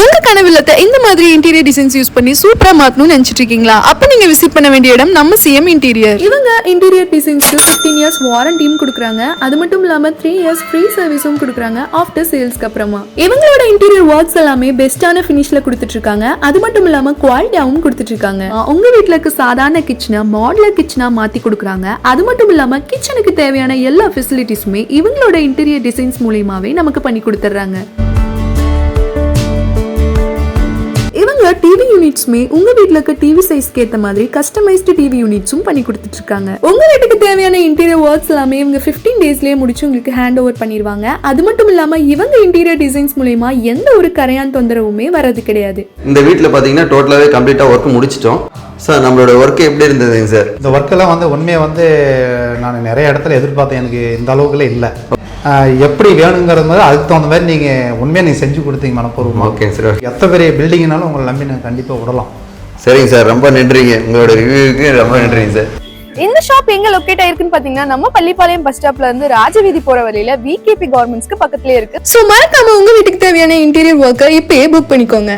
உங்க கனவு இல்லத்தை இந்த மாதிரி இன்டீரியர் டிசைன்ஸ் யூஸ் பண்ணி சூப்பரா மாத்தணும்னு நினைச்சிட்டு இருக்கீங்களா? அப்ப நீங்க விசிட் பண்ண வேண்டிய இடம் நம்ம சிஎம் இன்டீரியர். இவங்க இன்டீரியர் டிசைன்ஸ்க்கு 15 இயர்ஸ் வாரண்டியும் கொடுக்குறாங்க. அது மட்டும் இல்லாம 3 இயர்ஸ் ஃப்ரீ சர்வீஸும் கொடுக்குறாங்க ஆஃப்டர் சேல்ஸ்க்கு அப்புறமா. இவங்களோட இன்டீரியர் ஒர்க்ஸ் எல்லாமே பெஸ்டான ஃபினிஷ்ல கொடுத்துட்டு இருக்காங்க. அது மட்டும் இல்லாம குவாலிட்டியாவும் கொடுத்துட்டு இருக்காங்க. உங்க வீட்டுல இருக்க சாதாரண கிச்சனை மாடுலர் கிச்சனா மாத்தி கொடுக்குறாங்க. அது மட்டும் இல்லாம கிச்சனுக்கு தேவையான எல்லா ஃபெசிலிட்டிஸுமே இவங்களோட இன்டீரியர் டிசைன்ஸ் மூலமாவே நமக்கு பண்ணி கொடுத்துறாங்க. இவங்க டிவி யூனிட்ஸ்மே உங்க வீட்ல இருக்க டிவி சைஸ்க்கு ஏத்த மாதிரி கஸ்டமைஸ்டு டிவி யூனிட்ஸும் பண்ணி கொடுத்துட்டு இருக்காங்க. உங்க வீட்டுக்கு தேவையான இன்டீரியர் ஒர்க்ஸ் எல்லாமே இவங்க 15 டேஸ்லயே முடிச்சு உங்களுக்கு ஹேண்ட் ஓவர் பண்ணிடுவாங்க. அது மட்டும் இல்லாம இவங்க இன்டீரியர் டிசைன்ஸ் மூலமா எந்த ஒரு கரையான் தொந்தரவுமே வரது கிடையாது. இந்த வீட்டில் பார்த்தீங்கன்னா டோட்டலாகவே கம்ப்ளீட்டாக ஒர்க் முடிச்சிட்டோம் சார். நம்மளோட ஒர்க் எப்படி இருந்ததுங்க சார்? இந்த ஒர்க்கெல்லாம் உண்மையை நான் நிறைய இடத்துல எதிர்பார்த்தேன். எனக்கு இந்த அளவுக்குலாம் இல்லை. எப்படி வேணுங்கிறது மாதிரி அதுக்கு தகுந்த மாதிரி நீங்கள் செஞ்சு கொடுத்தீங்க மனப்பூர்வம். Okay sir. எத்தனை பெரிய பில்டிங்னாலும் உங்களை நம்பி நான் கண்டிப்பாக விடலாம். சரிங்க சார், ரொம்ப நன்றிங்க. உங்களோட ரிவ்யூக்கு ரொம்ப நன்றிங்க சார். இந்த ஷாப் எங்க லொகேட் ஆயிருக்குன்னு பாத்தீங்கன்னா நம்ம பள்ளிப்பாளையம் பஸ் ஸ்டாப்ல இருந்து ராஜவீதி போற வழியில விகேபி கார்மெண்ட்ஸ்க்கு பக்கத்துலயே இருக்கு. சோ மறக்காம உங்க வீட்டுக்கு தேவையான இன்டீரியர் ஒர்க்கை இப்பயே புக் பண்ணிக்கோங்க.